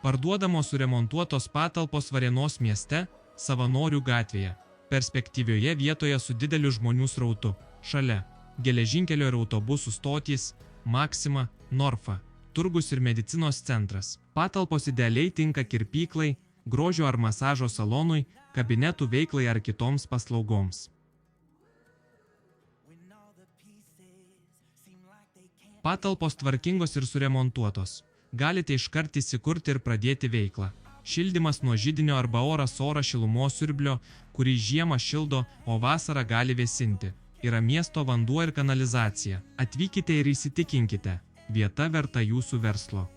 Parduodamos suremontuotos patalpos Varėnos mieste, Savanorių gatvėje, perspektyvioje vietoje su dideliu žmonių srautu, šalia geležinkelio ir autobusų stotys, Maxima, Norfa, turgus ir medicinos centras. Patalpos idealiai tinka kirpyklai, grožio ar masažo salonui, kabinetų veiklai ar kitoms paslaugoms. Patalpos tvarkingos ir suremontuotos. Galite iškart įsikurti ir pradėti veiklą. Šildymas nuo židinio arba oras šilumos siurblio, kurį žiemą šildo, o vasarą gali vėsinti. Yra miesto vanduo ir kanalizacija. Atvykite ir įsitikinkite. Vieta verta jūsų verslo.